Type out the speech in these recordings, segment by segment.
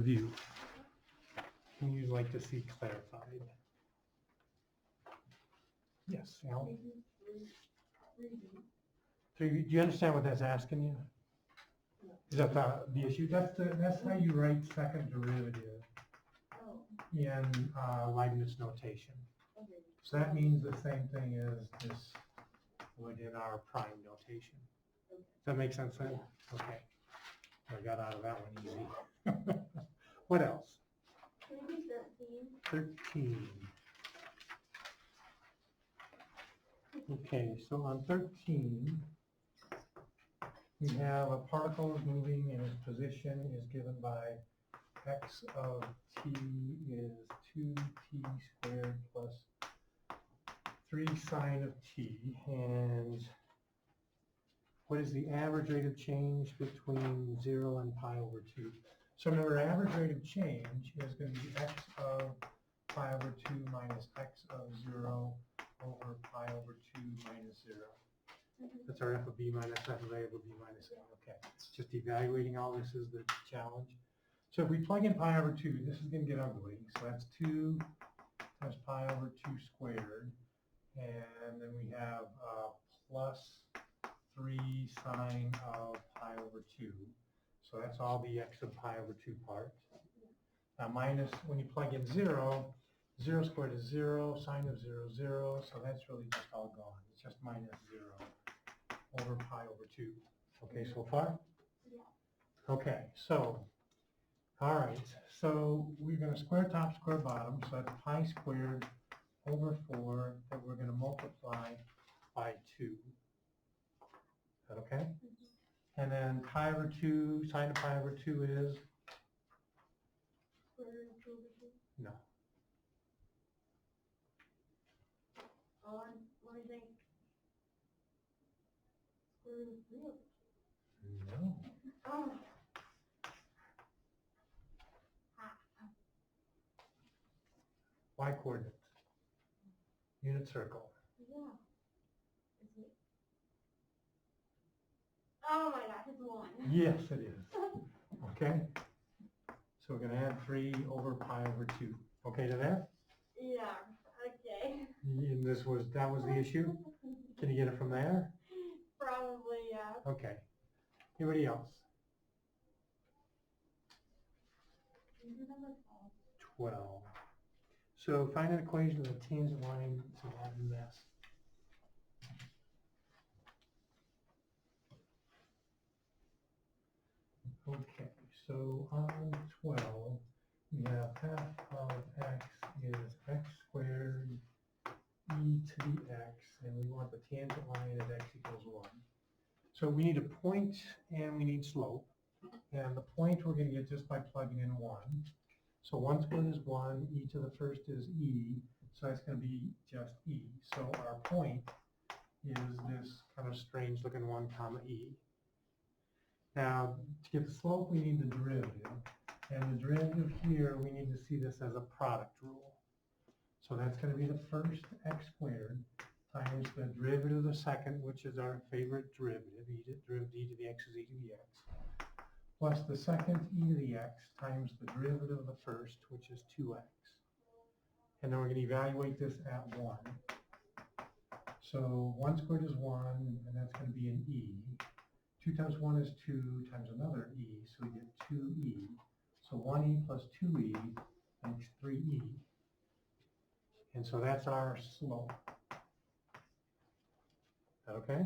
review and you'd like to see clarified. Yes, Al? Do you understand what that's asking you? Is that the issue? That's how you write second derivative in Leibniz notation. So that means the same thing as this would in our prime notation. Does that make sense then? Okay. I got out of that one easy. What else? Maybe 13. 13. Okay, so on 13, we have a particle is moving and its position is given by x of t is 2t squared plus 3 sine of t. And what is the average rate of change between 0 and pi over 2? So remember, average rate of change is going to be x of pi over 2 minus x of 0 over pi over 2 minus 0. That's our f of b minus f of a over b minus a. Okay, just evaluating all this is the challenge. So if we plug in pi over 2, this is going to get ugly. So that's 2 times pi over 2 squared. And then we have plus 3 sine of pi over 2. So that's all the x of pi over 2 part. Now minus, when you plug in 0, 0 squared is 0, sine of 0 is 0, so that's really just all gone. It's just minus 0 over pi over 2. Okay, so far? Yeah. Okay, so, all right, so we're going to square top, square bottom, so that's pi squared over 4 that we're going to multiply by 2. Is that okay? And then pi over 2, sine of pi over 2 is? Square root of 2 over 2. No. Let me think. Square root of 3 over 2. No. Oh. Ha. Y coordinate. Unit circle. Yeah. Is it? Oh my gosh, it's 1. Yes, it is. Okay. So we're going to add 3 over pi over 2. Okay to that? Yeah, okay. And that was the issue? Can you get it from there? Probably, yeah. Okay. Anybody else? Number 12. So find an equation of the tangent line to that mess. Okay, so on 12, we have half of x is x squared e to the x, and we want the tangent line at x equals 1. So we need a point and we need slope. And the point we're going to get just by plugging in 1. So 1 squared is 1, e to the first is e, so that's going to be just e. So our point is this kind of strange looking 1 comma e. Now, to get the slope, we need the derivative. And the derivative here, we need to see this as a product rule. So that's going to be the first x squared times the derivative of the second, which is our favorite derivative, e to the x is e to the x, plus the second e to the x times the derivative of the first, which is 2x. And then we're going to evaluate this at 1. So 1 squared is 1, and that's going to be an e. 2 times 1 is 2 times another e, so we get 2e. So 1e plus 2e makes 3e. And so that's our slope. Is that okay?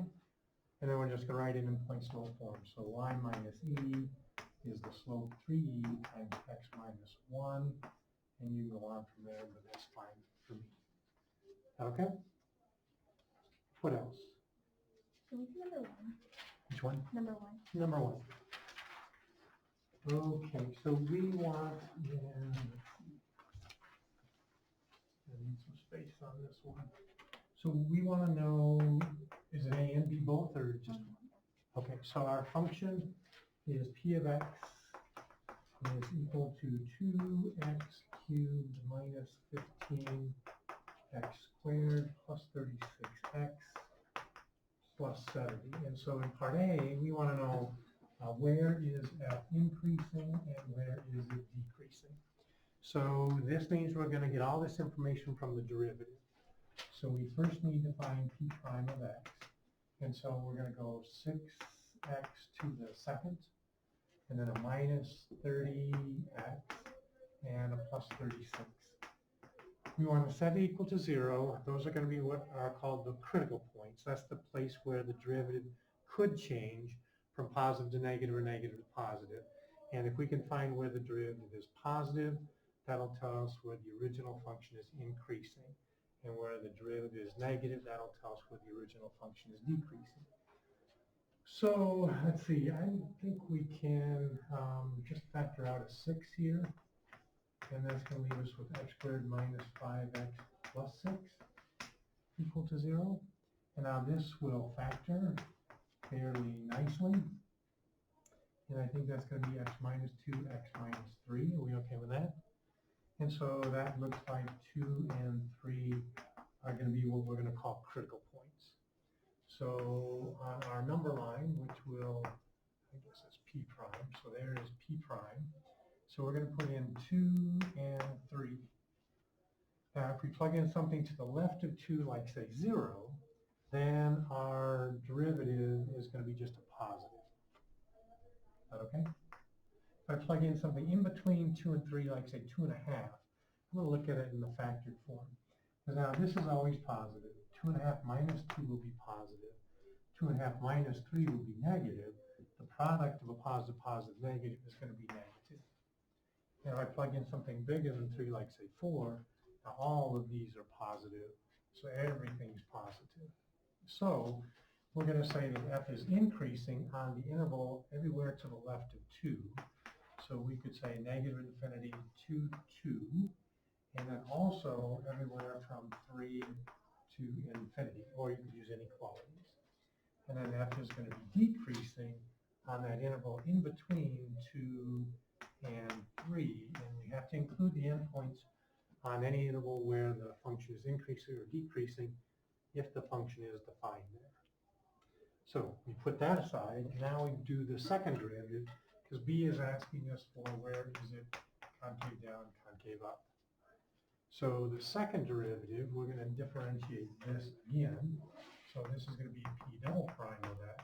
And then we're just going to write it in point slope form. So y minus e is the slope 3e times x minus 1. And you go on from there, but that's fine for me. Okay? What else? Can we do number 1? Which one? Number 1. Number 1. Okay, so we want, I need some space on this one. So we want to know, is it A and B both or just one? Okay, so our function is p of x is equal to 2x cubed minus 15x squared plus 36x plus 70. And so in part A, we want to know Where is f increasing and where is it decreasing? So this means we're going to get all this information from the derivative. So we first need to find p prime of x. And so we're going to go 6x to the second, and then a minus 30x, and a plus 36. We want to set it equal to 0. Those are going to be what are called the critical points. That's the place where the derivative could change from positive to negative or negative to positive. And if we can find where the derivative is positive, that'll tell us where the original function is increasing. And where the derivative is negative, that'll tell us where the original function is decreasing. So let's see, I think we can just factor out a 6 here. And that's going to leave us with x squared minus 5x plus 6 equal to 0. And now this will factor fairly nicely. And I think that's going to be x minus 2, x minus 3. Are we okay with that? And so that looks like 2 and 3 are going to be what we're going to call critical points. So on our number line, which will, I guess it's p prime, so there is p prime. So we're going to put in 2 and 3. Now if we plug in something to the left of 2, like say 0, then our derivative is going to be just a positive. Is that okay? If I plug in something in between 2 and 3, like say 2.5, I'm going to look at it in the factored form. Because now this is always positive. 2.5 minus 2 will be positive. 2.5 minus 3 will be negative. The product of a positive, positive, negative is going to be negative. And if I plug in something bigger than 3, like say 4, now all of these are positive. So everything's positive. So we're going to say that f is increasing on the interval everywhere to the left of 2. So we could say negative infinity to 2, and then also everywhere from 3 to infinity, or you could use inequalities. And then f is going to be decreasing on that interval in between 2 and 3, and we have to include the endpoints on any interval where the function is increasing or decreasing if the function is defined there. So we put that aside, and now we do the second derivative, because b is asking us for where is it concave down, concave up. So the second derivative, we're going to differentiate this again. So this is going to be p double prime of x,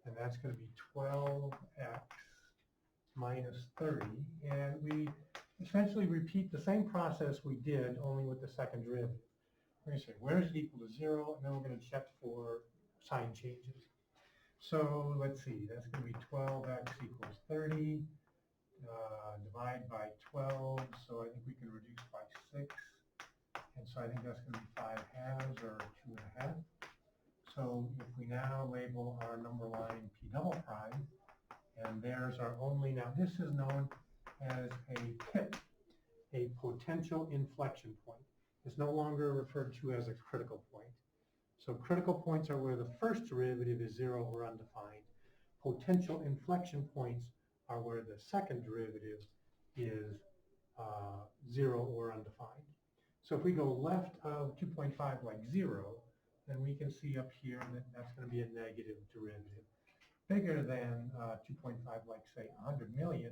and that's going to be 12x minus 30. And we essentially repeat the same process we did, only with the second derivative. We're going to say, where is it equal to 0? And then we're going to check for sign changes. So let's see, that's going to be 12x equals 30. Divide by 12, so I think we can reduce by 6. And so I think that's going to be 5 halves or 2.5. So if we now label our number line p double prime, and there's our only, now this is known as a PIP, a potential inflection point. It's no longer referred to as a critical point. So critical points are where the first derivative is 0 or undefined. Potential inflection points are where the second derivative is 0 or undefined. So if we go left of 2.5 like 0, then we can see up here that that's going to be a negative derivative. Bigger than 2.5, like say 100 million,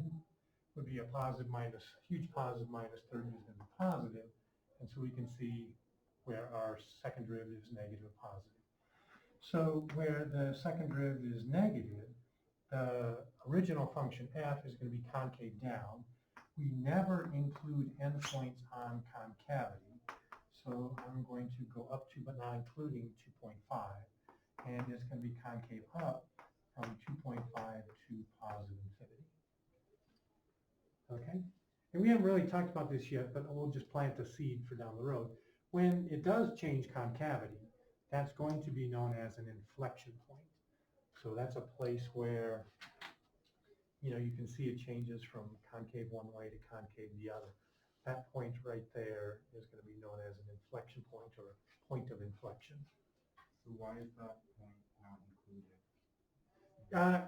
would be a positive minus, huge positive minus 30 is going to be positive. And so we can see where our second derivative is negative or positive. So where the second derivative is negative, the original function f is going to be concave down. We never include endpoints on concavity. So I'm going to go up to, but not including 2.5. And it's going to be concave up from 2.5 to positive infinity. Okay? And we haven't really talked about this yet, but we'll just plant the seed for down the road. When it does change concavity, that's going to be known as an inflection point. So that's a place where, you know, you can see it changes from concave one way to concave the other. That point right there is going to be known as an inflection point or a point of inflection. So why is that point not included?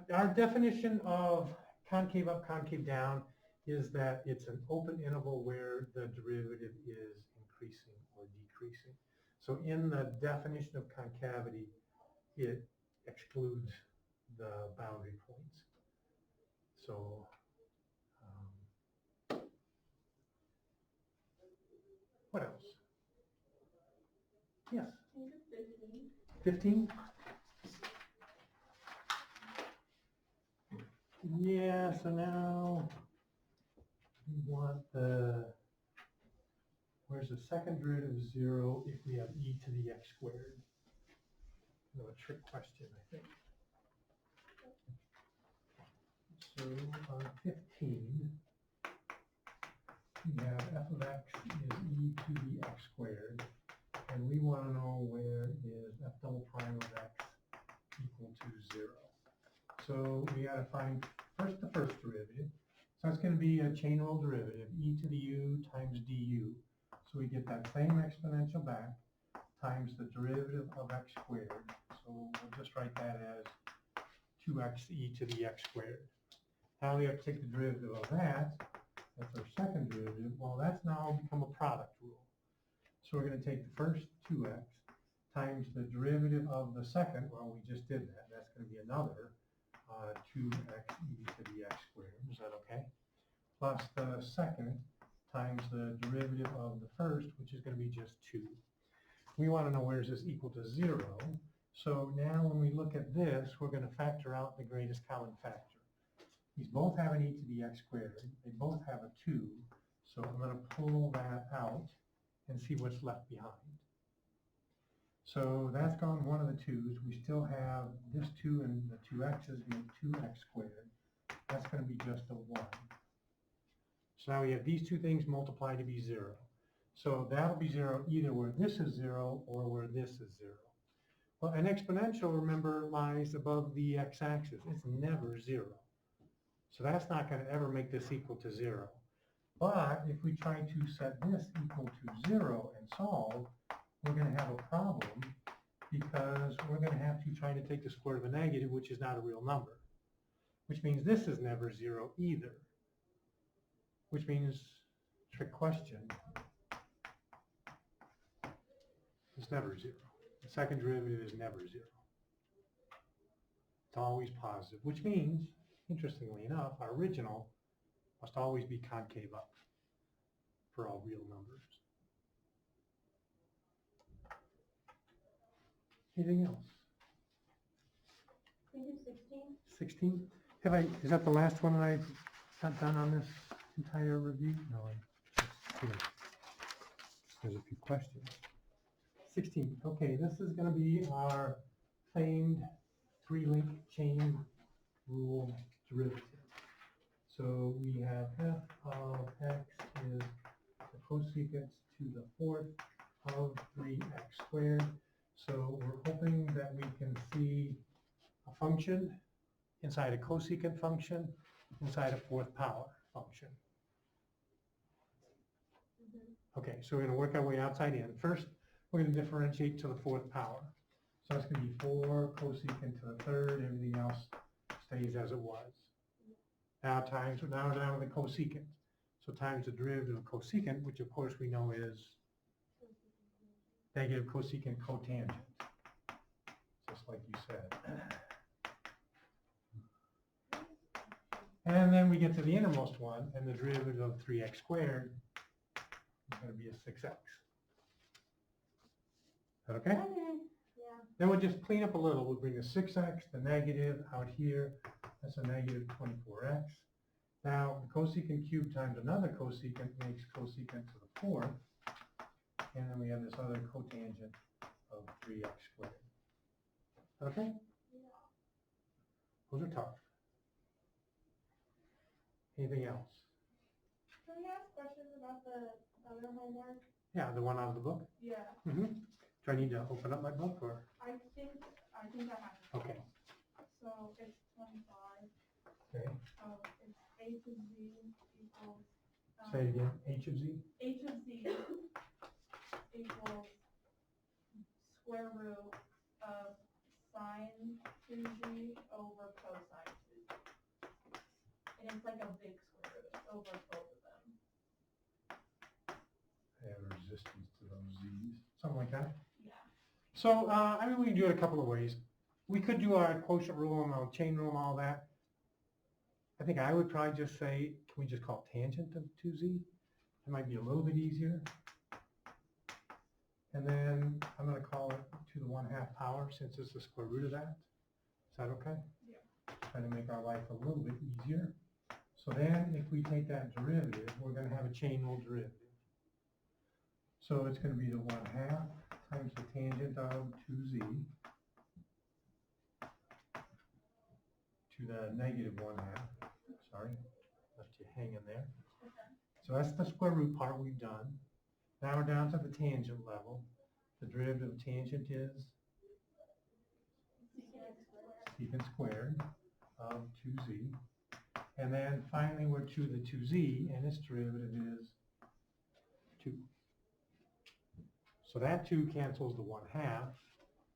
Our definition of concave up, concave down is that it's an open interval where the derivative is increasing or decreasing. So in the definition of concavity, it excludes the boundary points. So, what else? Yes, Change of 15. 15? Yeah, so now we want where's the second derivative of 0 if we have e to the x squared? No, a trick question, I think. So on 15, we have f of x is e to the x squared, and we want to know where is f double prime of x equal to 0. So we got to find first the first derivative. So it's going to be a chain rule derivative, e to the u times du. So we get that same exponential back times the derivative of x squared. So we'll just write that as 2x e to the x squared. Now we have to take the derivative of that. That's our second derivative. Well, that's now become a product rule. So we're going to take the first 2x times the derivative of the second. Well, we just did that. That's going to be another 2x e to the x squared. Is that okay? Plus the second times the derivative of the first, which is going to be just 2. We want to know where is this equal to 0. So now when we look at this, we're going to factor out the greatest common factor. These both have an e to the x squared. They both have a 2. So I'm going to pull that out and see what's left behind. So that's gone one of the 2's. We still have this 2 and the 2x's being 2x squared. That's going to be just a 1. So now we have these two things multiplied to be 0. So that'll be 0 either where this is 0 or where this is 0. Well, an exponential, remember, lies above the x-axis. It's never 0. So that's not going to ever make this equal to 0. But if we try to set this equal to 0 and solve, we're going to have a problem because we're going to have to try to take the square root of a negative, which is not a real number. Which means this is never 0 either. Which means, trick question, it's never 0. The second derivative is never 0. It's always positive, which means, interestingly enough, our original must always be concave up for all real numbers. Anything else? Can you do 16? 16? Is that the last one that I've got done on this entire review? No, there's a few questions. 16. Okay, this is going to be our famed 3-link chain rule derivative. So we have f of x is the cosecant to the 4th of 3x squared. So we're hoping that we can see a function inside a cosecant function inside a 4th power function. Okay, so we're going to work our way outside in. First, we're going to differentiate to the 4th power. So it's going to be 4 cosecant to the 3rd. Everything else stays as it was. Now we're down to the cosecant. So times the derivative of cosecant, which of course we know is negative cosecant cotangent, just like you said. And then we get to the innermost one, and the derivative of 3x squared is going to be a 6x. Is that okay? Okay. Yeah. Then we'll just clean up a little. We'll bring the 6x, the negative out here. That's a negative 24x. Now, the cosecant cubed times another cosecant makes cosecant to the 4th. And then we have this other cotangent of 3x squared. Okay? Yeah. Those are tough. Anything else? Can we ask questions about the other homework? Yeah, the one out of the book? Yeah. Mm-hmm. Do I need to open up my book or? I think I have it. Okay. So it's 25. Okay. It's h of z equals. Say it again. H of z? H of z equals square root of sine 2z over cosine 2z. And it's like a big square root over both of them. I have a resistance to those z's. Something like that. Yeah. So, I mean, we can do it a couple of ways. We could do our quotient rule and our chain rule and all that. I think I would probably just say, can we just call it tangent of 2z? It might be a little bit easier. And then I'm going to call it to the 1/2 power since it's the square root of that. Is that okay? Yeah. Trying to make our life a little bit easier. So then if we take that derivative, we're going to have a chain rule derivative. So it's going to be the 1/2 times the tangent of 2z to the negative 1/2. Sorry, left you hanging there. So that's the square root part we've done. Now we're down to the tangent level. The derivative of tangent is secant squared of 2z. And then finally we're to the 2z, and its derivative is 2. So that 2 cancels the 1/2,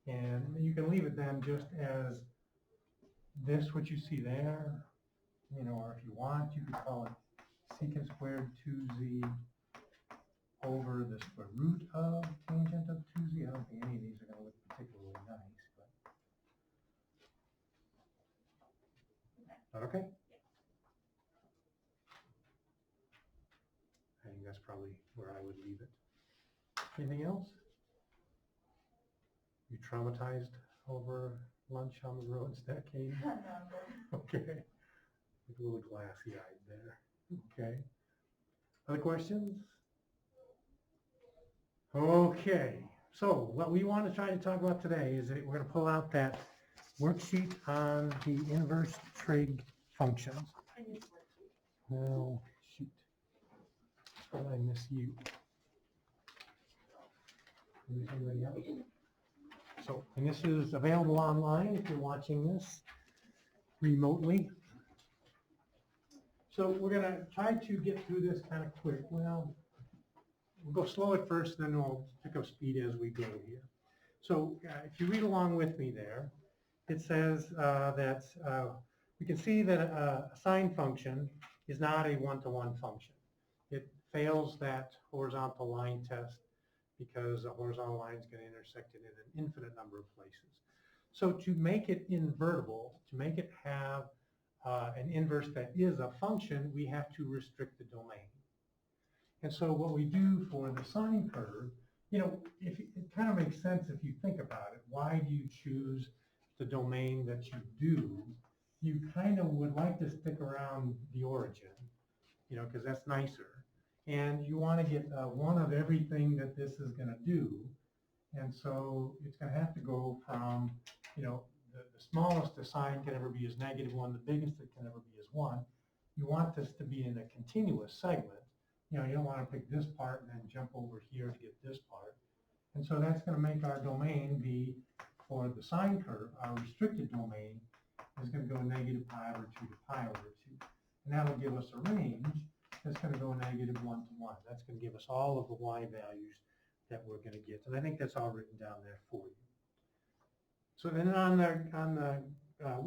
and you can leave it then just as this, what you see there, or if you want, you could call it secant squared 2z over the square root of tangent of 2z. I don't think any of these are going to look particularly nice, but. That okay? I think that's probably where I would leave it. Anything else? You traumatized over lunch on the roads that Katie? No, I'm good. Okay. A little glassy-eyed there. Okay. Other questions? Okay. So what we want to try to talk about today is that we're going to pull out that worksheet on the inverse trig functions. I need to work too. Well, shoot. How did I miss you? Miss anybody else? So, and this is available online if you're watching this remotely. So we're going to try to get through this kind of quick. Well, we'll go slow at first, then we'll pick up speed as we go here. So if you read along with me there, it says that we can see that a sine function is not a one-to-one function. It fails that horizontal line test because a horizontal line is going to intersect it in an infinite number of places. So to make it invertible, to make it have an inverse that is a function, we have to restrict the domain. And so what we do for the sine curve, if it kind of makes sense if you think about it. Why do you choose the domain that you do? You kind of would like to stick around the origin, because that's nicer. And you want to get one of everything that this is going to do. And so it's going to have to go from, the smallest a sine can ever be is -1, the biggest it can ever be is 1. You want this to be in a continuous segment. You don't want to pick this part and then jump over here to get this part. And so that's going to make our domain be, for the sine curve, our restricted domain is going to go -π/2 to π/2. And that'll give us a range that's going to go -1 to 1. That's going to give us all of the y values that we're going to get. And I think that's all written down there for you. So then on the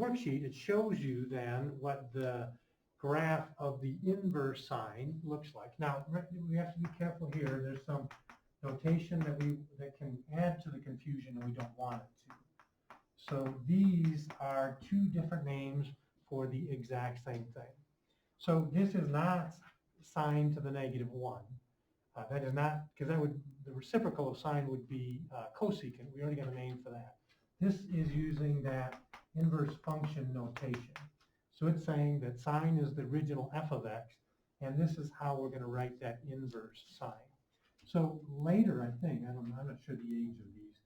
worksheet, it shows you then what the graph of the inverse sine looks like. Now, we have to be careful here. There's some notation that can add to the confusion, and we don't want it to. So these are 2 different names for the exact same thing. So this is not sine to the -1. That is not, because the reciprocal of sine would be cosecant. We already got a name for that. This is using that inverse function notation. So it's saying that sine is the original f of x, and this is how we're going to write that inverse sine. So later, I think, I'm not sure the age of these,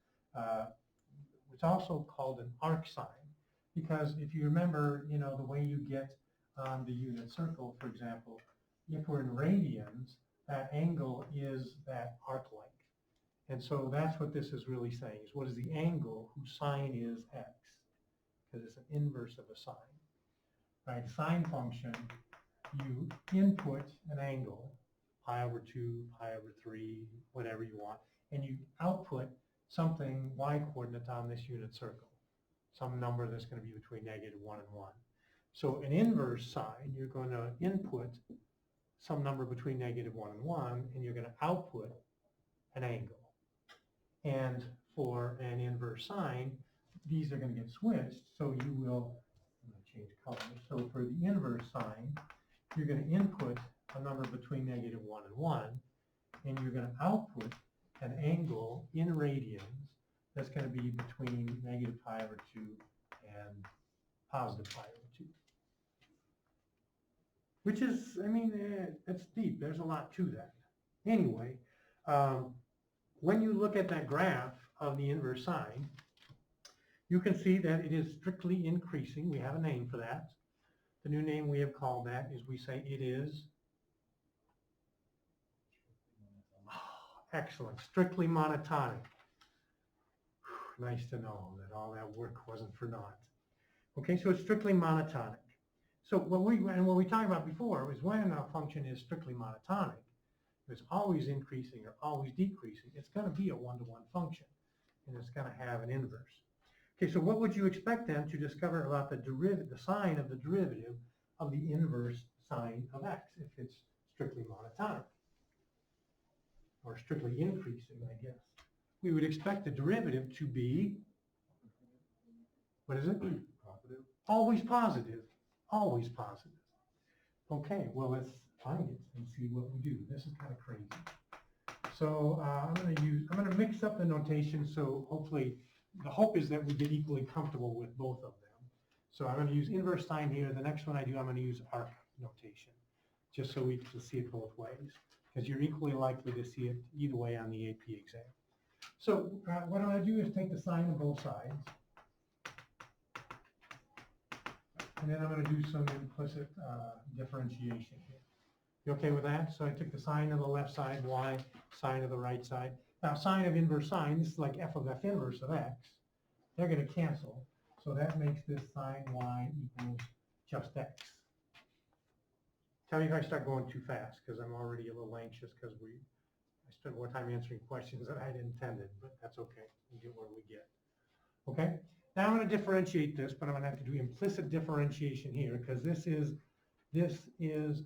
it's also called an arc sine, because if you remember, the way you get the unit circle, for example, if we're in radians, that angle is that arc length. And so that's what this is really saying, is what is the angle whose sine is x, because it's an inverse of a sine. Right, sine function, you input an angle, π/2, π/3, whatever you want, and you output something y-coordinate on this unit circle, some number that's going to be between -1 and 1. So an inverse sine, you're going to input some number between -1 and 1, and you're going to output an angle. And for an inverse sine, these are going to get switched, so you will, I'm going to change colors. So for the inverse sign, you're going to input a number between -1 and 1, and you're going to output an angle in radians that's going to be between -pi/2 and +pi/2. Which is, I mean, that's deep. There's a lot to that. Anyway, when you look at that graph of the inverse sine, you can see that it is strictly increasing. We have a name for that. The new name we have called that is we say it is, excellent, strictly monotonic. Nice to know that all that work wasn't for naught. Okay, so it's strictly monotonic. So what we talked about before was when a function is strictly monotonic, it's always increasing or always decreasing, it's going to be a one-to-one function, and it's going to have an inverse. Okay, so what would you expect then to discover about the sign of the derivative of the inverse sine of x if it's strictly monotonic? Or strictly increasing, I guess. We would expect the derivative to be, what is it? Positive. Always positive. Always positive. Okay, well, let's find it and see what we do. This is kind of crazy. So I'm going to mix up the notation, so hopefully the hope is that we get equally comfortable with both of them. So I'm going to use inverse sine here. The next one I do, I'm going to use arc notation, just so we can see it both ways, because you're equally likely to see it either way on the AP exam. So what I'm going to do is take the sine of both sides, and then I'm going to do some implicit differentiation here. You okay with that? So I took the sine of the left side, y, sine of the right side. Now sine of inverse sine, this is like f of f inverse of x. They're going to cancel. So that makes this sine y equals just x. Tell me if I start going too fast, because I'm already a little anxious because I spent more time answering questions than I had intended, but that's okay. We get what we get. Okay? Now I'm going to differentiate this, but I'm going to have to do implicit differentiation here because this is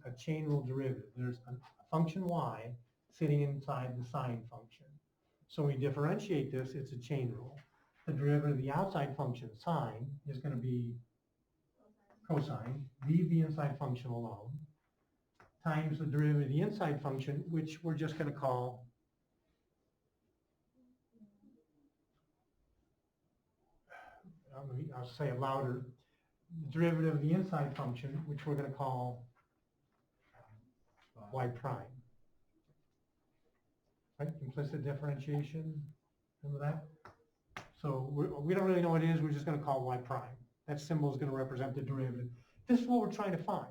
a chain rule derivative. There's a function y sitting inside the sine function. So when we differentiate this, it's a chain rule. The derivative of the outside function, sine, is going to be cosine. Leave the inside function alone, times the derivative of the inside function, which we're just going to call I'll say it louder, the derivative of the inside function, which we're going to call y prime. Right? Implicit differentiation, remember that? So we don't really know what it is, we're just going to call y prime. That symbol is going to represent the derivative. This is what we're trying to find,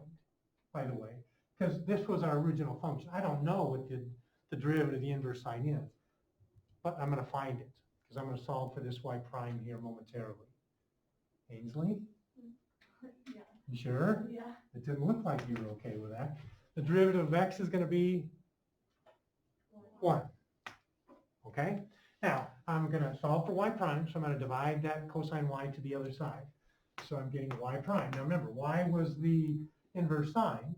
by the way, because this was our original function. I don't know what the derivative of the inverse sine is, but I'm going to find it, because I'm going to solve for this y prime here momentarily. Ainsley? Yeah. You sure? Yeah. It didn't look like you were okay with that. The derivative of x is going to be 1. Okay? Now, I'm going to solve for y prime, so I'm going to divide that cosine y to the other side. So I'm getting y prime. Now remember, y was the inverse sine,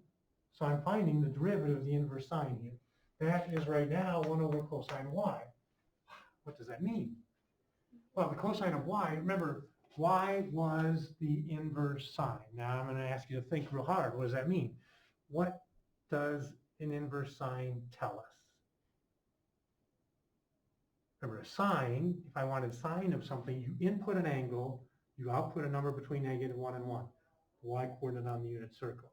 so I'm finding the derivative of the inverse sine here. That is right now 1 over cosine y. What does that mean? Well, the cosine of y, remember, y was the inverse sine. Now I'm going to ask you to think real hard. What does that mean? What does an inverse sine tell us? Remember, a sine, if I wanted sine of something, you input an angle, you output a number between -1 and 1, y-coordinate on the unit circle.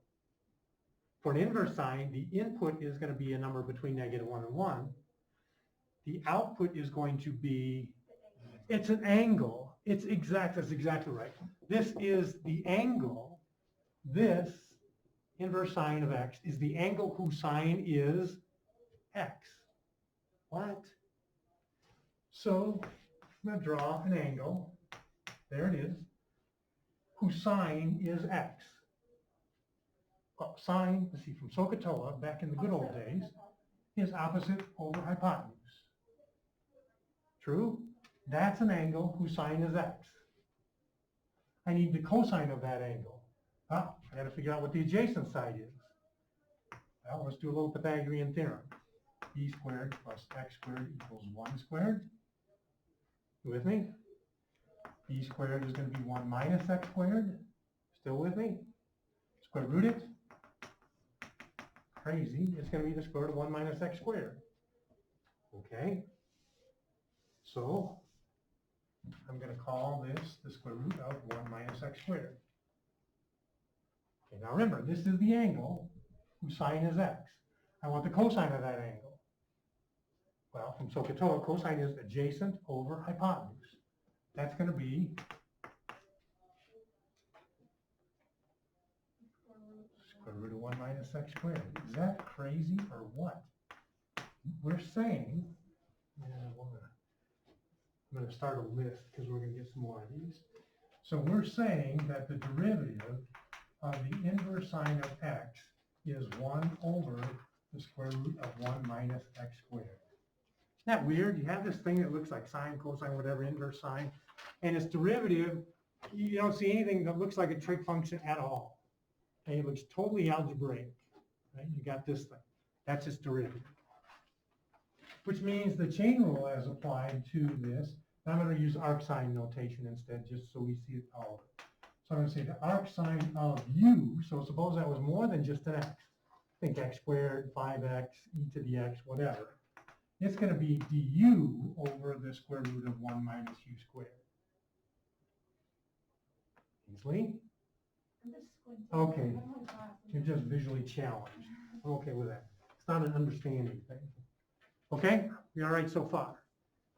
For an inverse sine, the input is going to be a number between -1 and 1. The output is going to be, it's an angle. That's exactly right. This is the angle. This inverse sine of x is the angle whose sine is x. What? So I'm going to draw an angle. There it is. Whose sine is x. Well, sine, let's see, from SOHCAHTOA, back in the good old days, is opposite over hypotenuse. True? That's an angle whose sine is x. I need the cosine of that angle. I got to figure out what the adjacent side is. Well, let's do a little Pythagorean theorem. B squared plus x squared equals 1 squared. You with me? B squared is going to be 1 minus x squared. Still with me? Square root it. Crazy, it's gonna be the square root of 1 minus x squared. Okay? So, I'm gonna call this the square root of 1 minus x squared. Okay, now remember, this is the angle whose sine is x. I want the cosine of that angle. Well, from SOHCAHTOA, cosine is adjacent over hypotenuse. That's gonna be square root of 1 minus x squared. Is that crazy or what? We're saying, I'm going to start a list because we're going to get some more of these. So we're saying that the derivative of the inverse sine of x is 1 over the square root of 1 minus x squared. Isn't that weird? You have this thing that looks like sine, cosine, whatever, inverse sine, and its derivative, you don't see anything that looks like a trig function at all. Okay, it looks totally algebraic, right? You got this thing. That's its derivative. Which means the chain rule as applied to this, I'm going to use arc sine notation instead, just so we see it all. So I'm going to say the arc sine of u, so suppose that was more than just an x. Think x squared, 5x, e to the x, whatever. It's going to be du over the square root of 1 minus u squared. Easily? I'm just squinting. Okay. I don't have glasses. You're just visually challenged. I'm okay with that. It's not an understanding thing. Okay? We all right so far?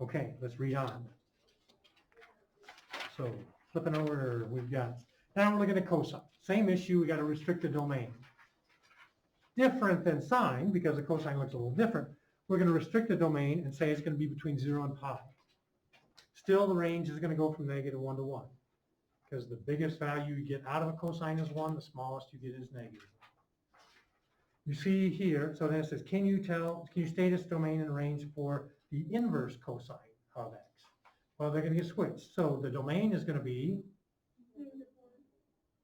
Okay, let's read on. So, flipping over, we've got, now we're looking at cosine. Same issue, we got to restrict the domain. Different than sine, because the cosine looks a little different. We're going to restrict the domain and say it's going to be between 0 and pi. Still, the range is going to go from -1 to 1. Because the biggest value you get out of a cosine is 1, the smallest you get is -1. You see here, so then it says, can you state its domain and range for the inverse cosine of x? Well, they're going to get switched. So the domain is going to be,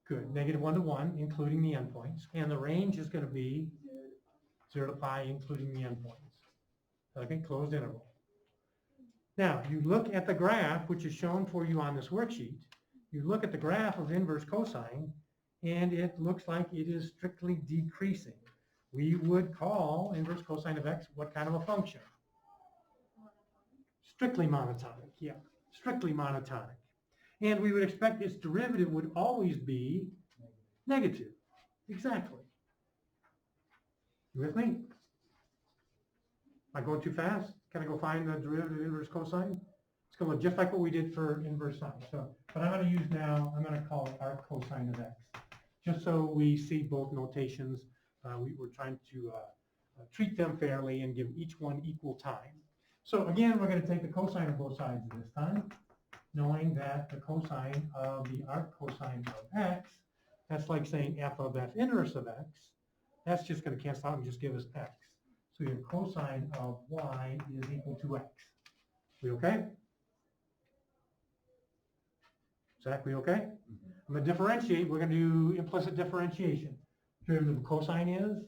good, -1 to 1, including the endpoints. And the range is going to be 0 to pi, including the endpoints. Okay, closed interval. Now, you look at the graph, which is shown for you on this worksheet. You look at the graph of inverse cosine, and it looks like it is strictly decreasing. We would call inverse cosine of x what kind of a function? Strictly monotonic, yeah, strictly monotonic. And we would expect its derivative would always be negative. Exactly. You with me? Am I going too fast? Can I go find the derivative of inverse cosine? It's going to look just like what we did for inverse sine. So, but I'm going to use now, I'm going to call it arc cosine of x. Just so we see both notations, we're trying to treat them fairly and give each one equal time. So again, we're going to take the cosine of both sides this time, knowing that the cosine of the arc cosine of x, that's like saying f of f inverse of x, that's just going to cancel out and just give us x. So your cosine of y is equal to x. We okay? Zach, we okay? I'm going to differentiate. We're going to do implicit differentiation. Derivative of cosine is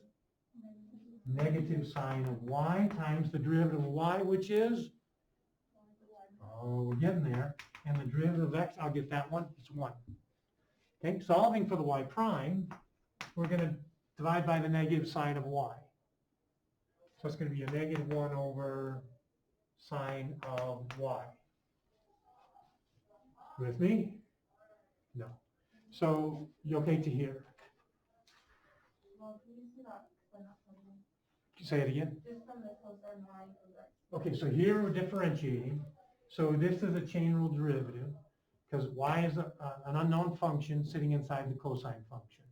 negative sine of y times the derivative of y, which is, oh, we're getting there. And the derivative of x, I'll get that one, it's 1. Okay, solving for the y prime, we're going to divide by the negative sine of y. So it's going to be a -1 over sine of y. With me? No. So, you okay to hear? Well, can you see that? Explain that for me. Say it again. Just from the cosine line of x. Okay, so here we're differentiating. So this is a chain rule derivative because y is an unknown function sitting inside the cosine function.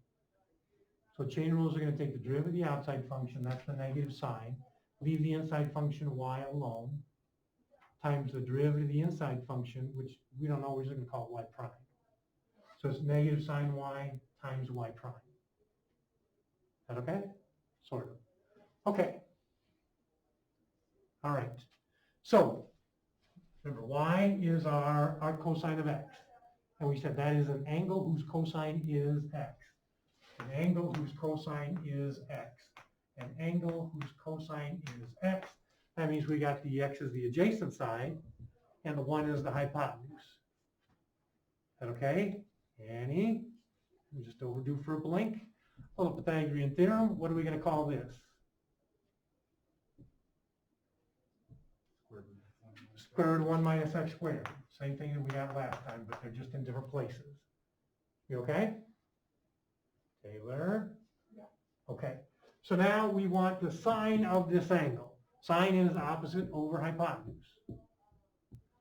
So chain rules are going to take the derivative of the outside function, that's the negative sine, leave the inside function y alone, times the derivative of the inside function, which we don't know, we're just going to call it y prime. So it's negative sine y times y prime. Is that okay? Sort of. Okay. All right. So, remember, y is our arc cosine of x. And we said that is an angle whose cosine is x. An angle whose cosine is x. An angle whose cosine is x. That means we got the x as the adjacent side, and the 1 is the hypotenuse. Is that okay? Annie? We're just overdue for a blink. Pull up Pythagorean theorem. What are we going to call this? Square root of 1 minus x squared. Same thing that we got last time, but they're just in different places. You okay? Taylor? Yeah. Okay. So now we want the sine of this angle. Sine is opposite over hypotenuse.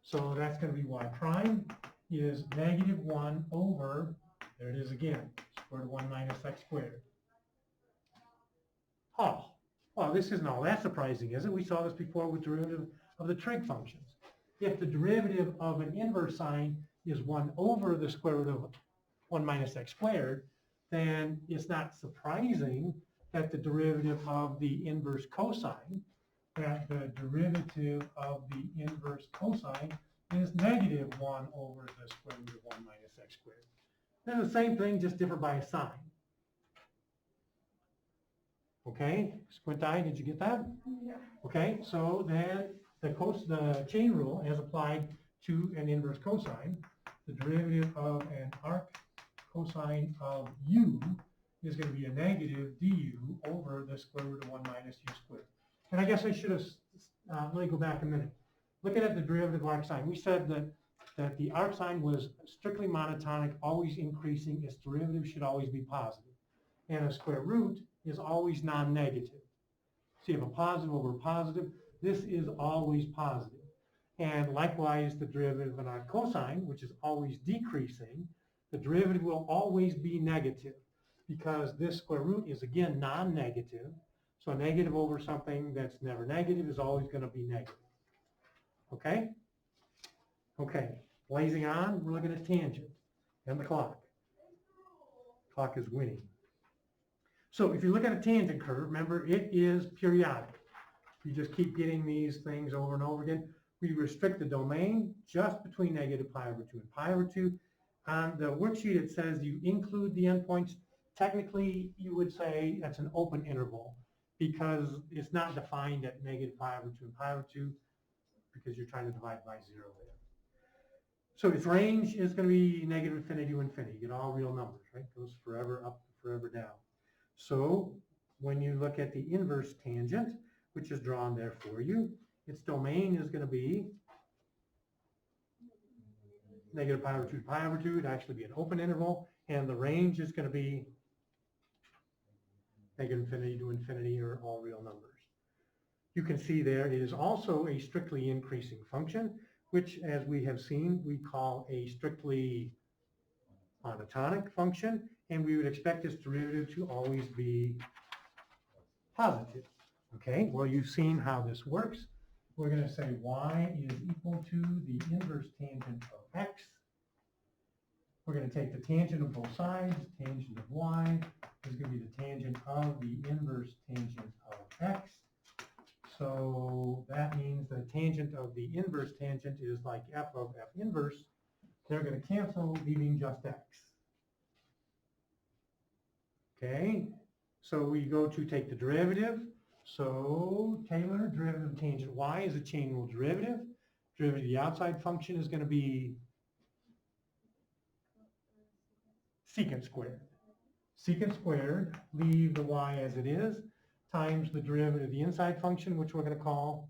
So that's going to be y prime is negative 1 over, there it is again, square root of 1 minus x squared. Oh, well, this isn't all that surprising, is it? We saw this before with derivative of the trig functions. If the derivative of an inverse sine is 1 over the square root of 1 minus x squared, then it's not surprising that the derivative of the inverse cosine, that the derivative of the inverse cosine is negative 1 over the square root of 1 minus x squared. Then the same thing, just different by a sign. Okay, squint eye, did you get that? Yeah. Okay, so then the chain rule as applied to an inverse cosine, the derivative of an arc cosine of u is going to be a negative du over the square root of 1 minus u squared. And I guess I should have, let me go back a minute. Looking at the derivative of arc sine, we said that the arc sine was strictly monotonic, always increasing. Its derivative should always be positive. And a square root is always non-negative. So you have a positive over positive. This is always positive. And likewise, the derivative of an arc cosine, which is always decreasing, the derivative will always be negative because this square root is, again, non-negative. So a negative over something that's never negative is always going to be negative. Okay? Okay, blazing on, we're looking at tangent and the clock. Clock is winning. So if you look at a tangent curve, remember it is periodic. You just keep getting these things over and over again. We restrict the domain just between negative pi over 2 and pi over 2. On the worksheet it says you include the endpoints. Technically you would say that's an open interval because it's not defined at negative pi over 2 and pi over 2 because you're trying to divide by 0 there. So its range is going to be negative infinity to infinity. You get all real numbers, right? Goes forever up, forever down. So when you look at the inverse tangent, which is drawn there for you, its domain is going to be negative pi over 2 to pi over 2. It'd actually be an open interval. And the range is going to be negative infinity to infinity, or all real numbers. You can see there it is also a strictly increasing function, which, as we have seen, we call a strictly monotonic function, and we would expect its derivative to always be positive. Okay, well, you've seen how this works. We're going to say y is equal to the inverse tangent of x. We're going to take the tangent of both sides. Tangent of y is going to be the tangent of the inverse tangent of x. So that means the tangent of the inverse tangent is like f of f inverse. They're going to cancel, leaving just x. Okay, so we go to take the derivative. So Taylor, derivative of tangent y is a chain rule derivative. Derivative of the outside function is going to be secant squared. Secant squared, leave the y as it is, times the derivative of the inside function, which we're going to call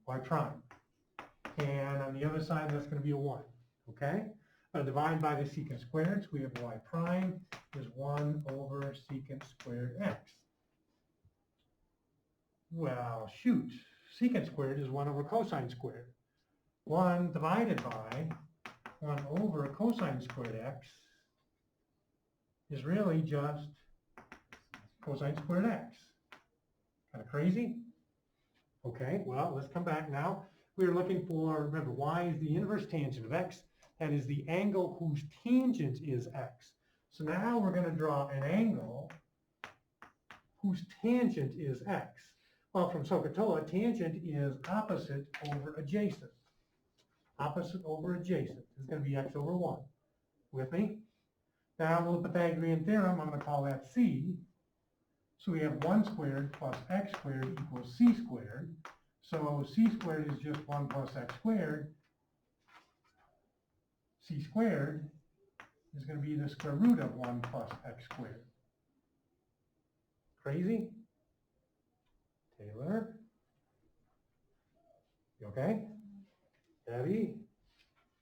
y prime. And on the other side, that's going to be a 1. Okay? Divide by the secant squared, so we have y prime is 1 over secant squared x. Well, shoot. Secant squared is 1 over cosine squared. 1 divided by 1 over cosine squared x is really just cosine squared x. Kind of crazy? Okay, well, let's come back now. We're looking for, remember, y is the inverse tangent of x. That is the angle whose tangent is x. So now we're going to draw an angle whose tangent is x. Well, from SOHCAHTOA, tangent is opposite over adjacent. Opposite over adjacent is going to be x over 1. With me? Now, with the Pythagorean theorem, I'm going to call that c. So we have 1 squared plus x squared equals c squared. So c squared is just 1 plus x squared. C squared is going to be the square root of 1 plus x squared. Crazy? Taylor? You okay? Debbie?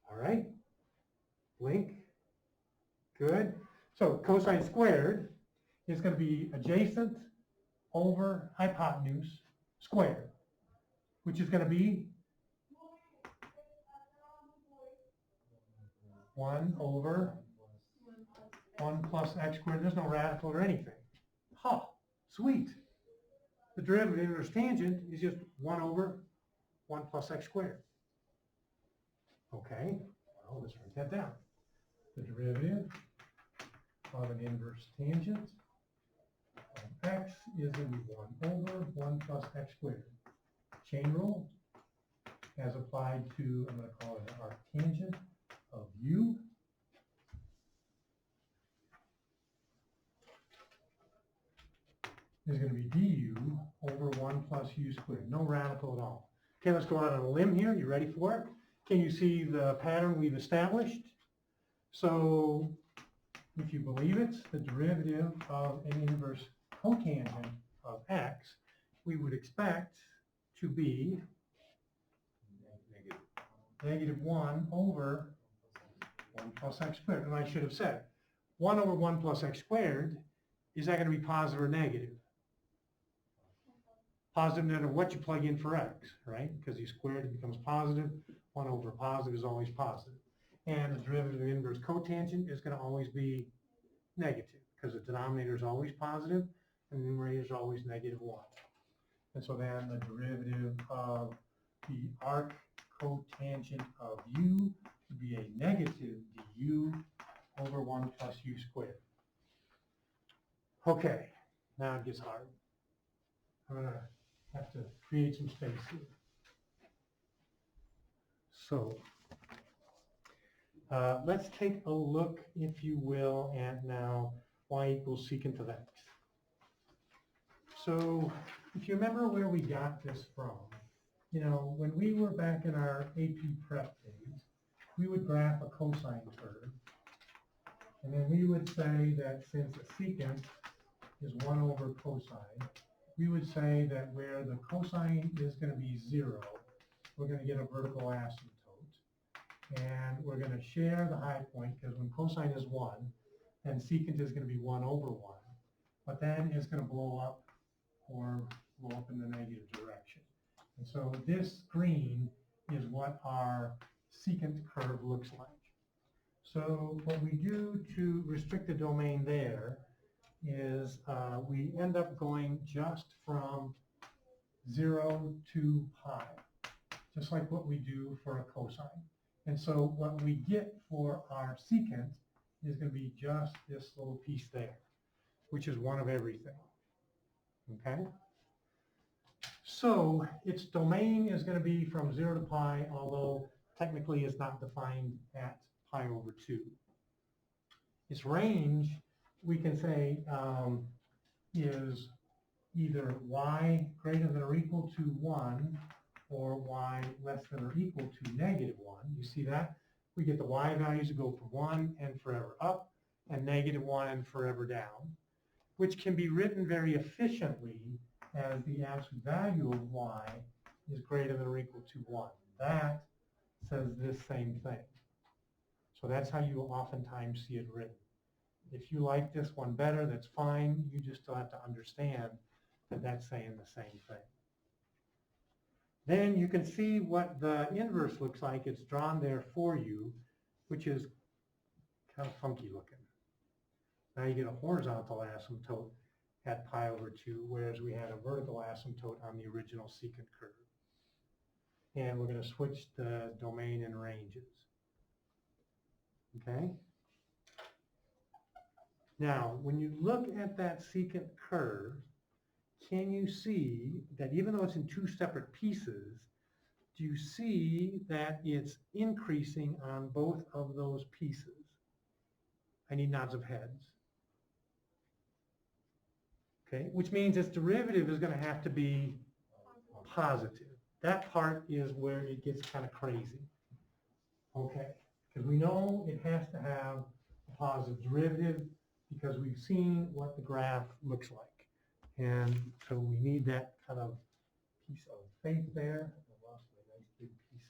All right. Blink. Good. So cosine squared is going to be adjacent over hypotenuse squared, which is going to be 1 over 1 plus x squared. There's no radical or anything. Ha, sweet. The derivative of inverse tangent is just 1 over 1 plus x squared. Okay, well, let's write that down. The derivative of an inverse tangent of x is going to be 1 over 1 plus x squared. Chain rule as applied to, I'm going to call it our tangent of u. Is going to be du over 1 plus u squared. No radical at all. Okay, let's go out on a limb here. You ready for it? Can you see the pattern we've established? So, if you believe it, the derivative of an inverse cotangent of x, we would expect to be negative 1 over 1 plus x squared. And I should have said, 1 over 1 plus x squared, is that going to be positive or negative? Positive no matter what you plug in for x, right? Because you squared it becomes positive. 1 over positive is always positive. And the derivative of inverse cotangent is going to always be negative because the denominator is always positive and the numerator is always negative 1. And so then the derivative of the arc cotangent of u would be a negative du over 1 plus u squared. Okay, now it gets hard. I'm going to have to create some space here. So let's take a look, if you will, at now y equals secant of x. So if you remember where we got this from, you know, when we were back in our AP prep days, we would graph a cosine curve. And then we would say that since a secant is 1 over cosine, we would say that where the cosine is going to be 0, we're going to get a vertical asymptote. And we're going to share the high point, because when cosine is 1, then secant is going to be 1 over 1. But then it's going to blow up or blow up in the negative direction. And so this green is what our secant curve looks like. So what we do to restrict the domain there is we end up going just from 0 to pi, just like what we do for a cosine. And so what we get for our secant is going to be just this little piece there, which is 1 of everything. Okay? So its domain is going to be from 0 to pi, although technically it's not defined at pi over 2. Its range, we can say, is either y greater than or equal to 1 or y less than or equal to negative 1. You see that? We get the y values that go from 1 and forever up, and negative 1 and forever down, which can be written very efficiently as the absolute value of y is greater than or equal to 1. That says this same thing. So that's how you oftentimes see it written. If you like this one better, that's fine. You just still have to understand that that's saying the same thing. Then you can see what the inverse looks like. It's drawn there for you, which is kind of funky looking. Now you get a horizontal asymptote at pi over 2, whereas we had a vertical asymptote on the original secant curve. And we're going to switch the domain and ranges. Okay? Now, when you look at that secant curve, can you see that even though it's in 2 separate pieces, do you see that it's increasing on both of those pieces? I need nods of heads. Okay, which means its derivative is going to have to be positive. That part is where it gets kind of crazy. Okay, because we know it has to have a positive derivative because we've seen what the graph looks like. And so we need that kind of piece of faith there. I lost my nice big piece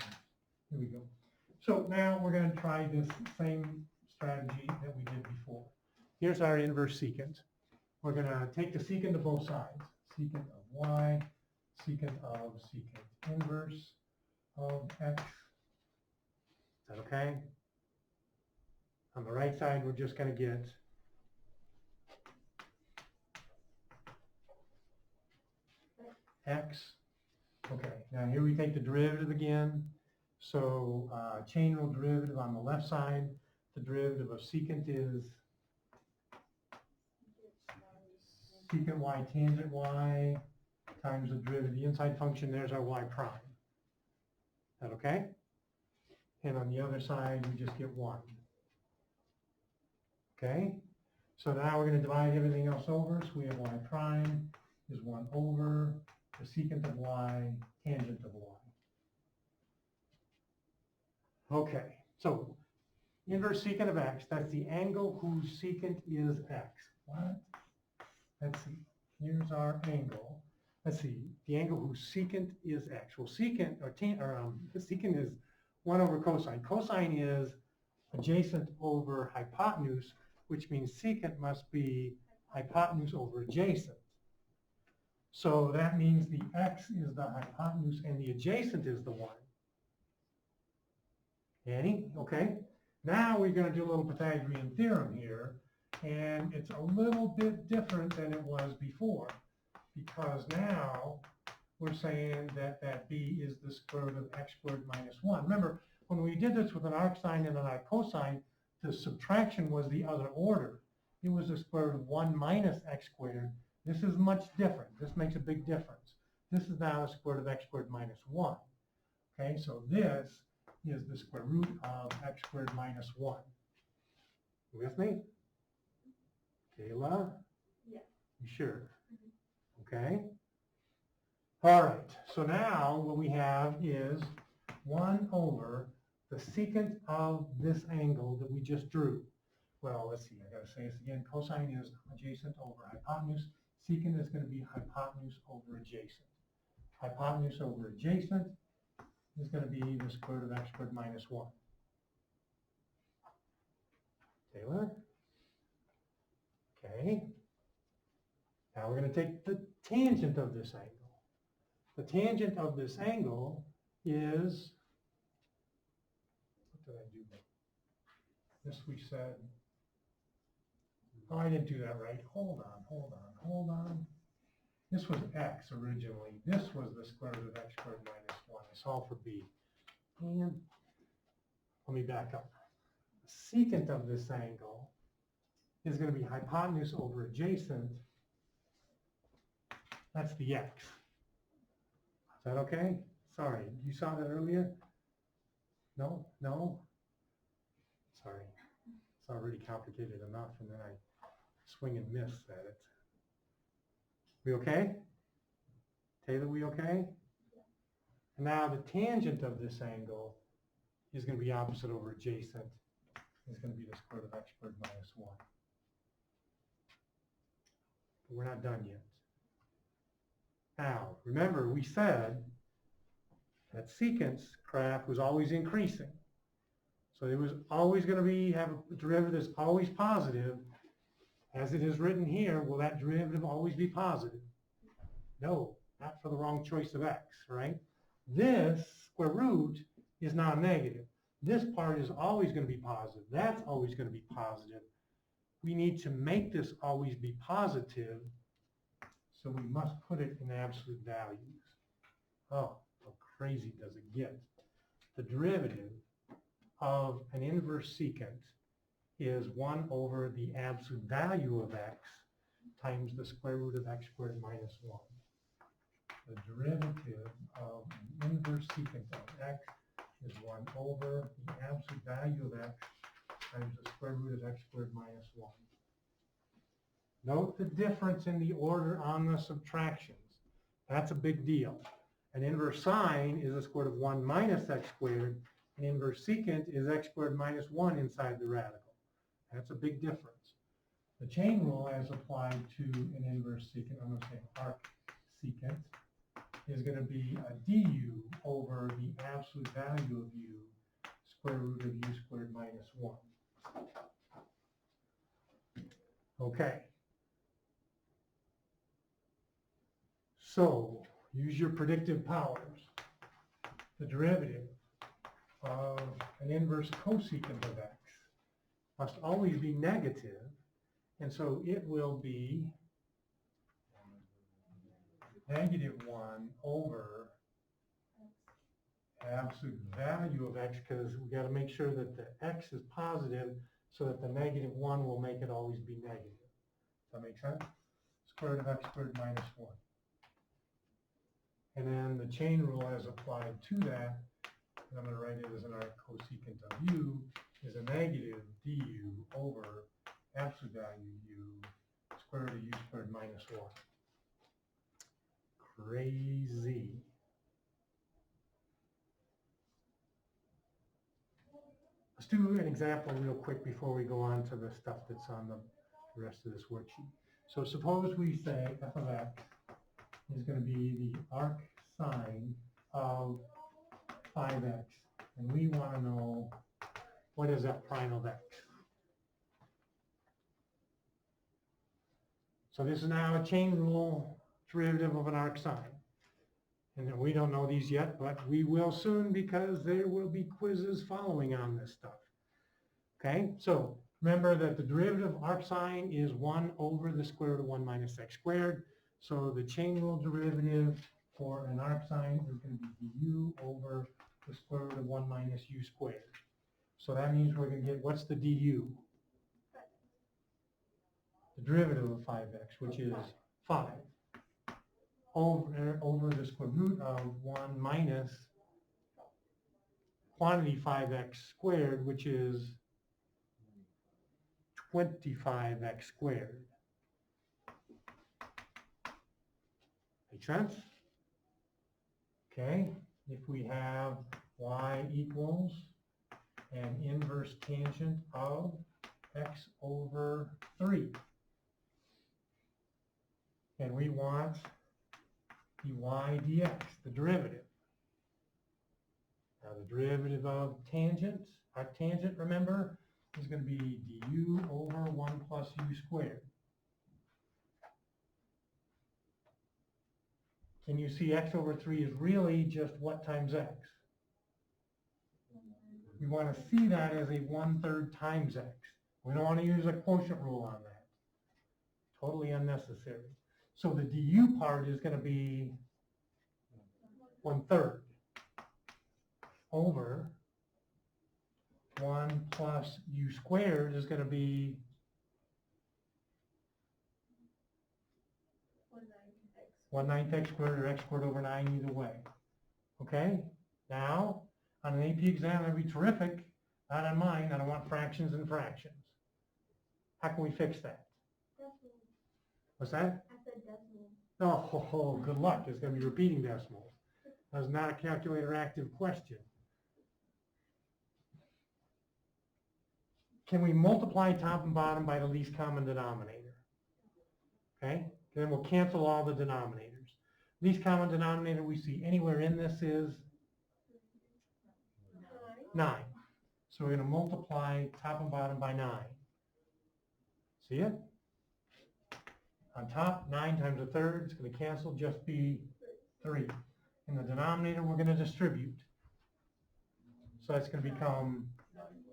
of, here we go. So now we're going to try this same strategy that we did before. Here's our inverse secant. We're going to take the secant of both sides. Secant of y, secant of secant inverse of x. Is that okay? On the right side, we're just going to get x. Okay, now here we take the derivative again. So chain rule derivative on the left side, the derivative of secant is secant y tangent y times the derivative of the inside function. There's our y prime. Is that okay? And on the other side, we just get 1. Okay? So now we're going to divide everything else over. So we have y prime is 1 over the secant of y tangent of y. Okay, so inverse secant of x, that's the angle whose secant is x. What? Let's see, here's our angle. Let's see, the angle whose secant is x. Well, secant, secant is 1 over cosine. Cosine is adjacent over hypotenuse, which means secant must be hypotenuse over adjacent. So that means the x is the hypotenuse and the adjacent is the 1. Annie? Okay. Now we're going to do a little Pythagorean theorem here, and it's a little bit different than it was before, because now we're saying that that b is the square root of x squared minus 1. Remember, when we did this with an arc sine and an arc cosine, the subtraction was the other order. It was the square root of 1 minus x squared. This is much different. This makes a big difference. This is now the square root of x squared minus 1. Okay, so this is the square root of x squared minus 1. You with me? Kayla? Yes. You sure? Okay. All right, so now what we have is 1 over the secant of this angle that we just drew. Well, let's see, I gotta say this again. Cosine is adjacent over hypotenuse. Secant is gonna be hypotenuse over adjacent. Hypotenuse over adjacent is going to be the square root of x squared minus 1. Taylor? Okay. Now we're going to take the tangent of this angle. The tangent of this angle is, what did I do? This we said, oh, I didn't do that right. Hold on. This was x originally. This was the square root of x squared minus 1. I solved for b. And let me back up. The secant of this angle is going to be hypotenuse over adjacent. That's the x. Is that okay? Sorry, you saw that earlier? No? Sorry. It's already complicated enough, and then I swing and miss at it. We okay? Taylor, we okay? Yeah. And now the tangent of this angle is going to be opposite over adjacent. It's going to be the square root of x squared minus 1. But we're not done yet. Now, remember we said that secant's graph was always increasing. So it was always going to have a derivative that's always positive. As it is written here, will that derivative always be positive? No, not for the wrong choice of x, right? This square root is now negative. This part is always going to be positive. That's always going to be positive. We need to make this always be positive, so we must put it in absolute values. Oh, how crazy does it get? The derivative of an inverse secant is 1 over the absolute value of x times the square root of x squared minus 1. The derivative of an inverse secant of x is 1 over the absolute value of x times the square root of x squared minus 1. Note the difference in the order on the subtractions. That's a big deal. An inverse sine is the square root of 1 minus x squared. An inverse secant is x squared minus 1 inside the radical. That's a big difference. The chain rule as applied to an inverse secant, I'm going to say arc secant, is going to be a du over the absolute value of u, square root of u squared minus 1. Okay. So, use your predictive powers. The derivative of an inverse cosecant of x must always be negative, and so it will be negative 1 over absolute value of x, because we got to make sure that the x is positive so that the negative 1 will make it always be negative. Does that make sense? Square root of x squared minus 1. And then the chain rule as applied to that, and I'm going to write it as an arc cosecant of u, is a negative du over absolute value u, square root of u squared minus 1. Crazy. Let's do an example real quick before we go on to the stuff that's on the rest of this worksheet. So suppose we say f of x is going to be the arc sine of 5x, and we want to know what is f prime of x. So this is now a chain rule derivative of an arc sine. And we don't know these yet, but we will soon because there will be quizzes following on this stuff. Okay, so remember that the derivative of arc sine is 1 over the square root of 1 minus x squared. So the chain rule derivative for an arc sine is going to be du over the square root of 1 minus u squared. So that means we're going to get, what's the du? The derivative of 5x, which is 5, over the square root of 1 minus quantity 5x squared, which is 25x squared. Make sense? Okay, if we have y equals an inverse tangent of x over 3, and we want dy dx, the derivative. Now the derivative of tangent, arctangent, remember, is going to be du over 1 plus u squared. Can you see x over 3 is really just what times x? We want to see that as a 1/3 times x. We don't want to use a quotient rule on that. Totally unnecessary. So the du part is going to be 1/3 over 1 plus u squared is going to be 1/9 x squared or x squared over 9 either way. Okay? Now, on an AP exam, that'd be terrific. Not on mine. I don't want fractions and fractions. How can we fix that? Decimal. What's that? I said decimal. Oh, good luck. It's going to be repeating decimals. That was not a calculator active question. Can we multiply top and bottom by the least common denominator? Okay? Then we'll cancel all the denominators. Least common denominator we see anywhere in this is 9. So we're going to multiply top and bottom by 9. See it? On top, 9 times 1/3, it's going to cancel, just be 3. In the denominator, we're going to distribute. So that's going to become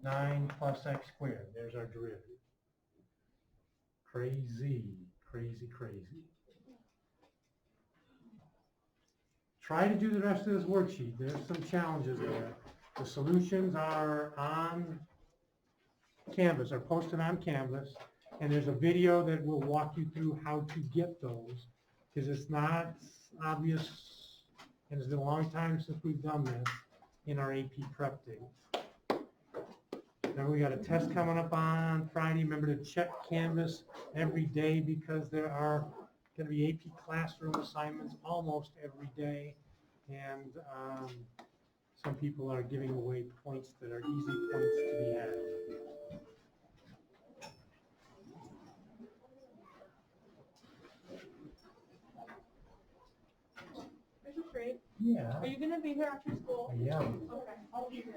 9 plus x squared. There's our derivative. Crazy, crazy, crazy. Try to do the rest of this worksheet. There's some challenges there. The solutions are on Canvas, are posted on Canvas, and there's a video that will walk you through how to get those, because it's not obvious, and it's been a long time since we've done this in our AP prep days. Now we got a test coming up on Friday. Remember to check Canvas every day because there are going to be AP classroom assignments almost every day. And some people are giving away points that are easy points to be had. This is great. Yeah, Are you gonna be here after school? I am. Okay, I'll be here.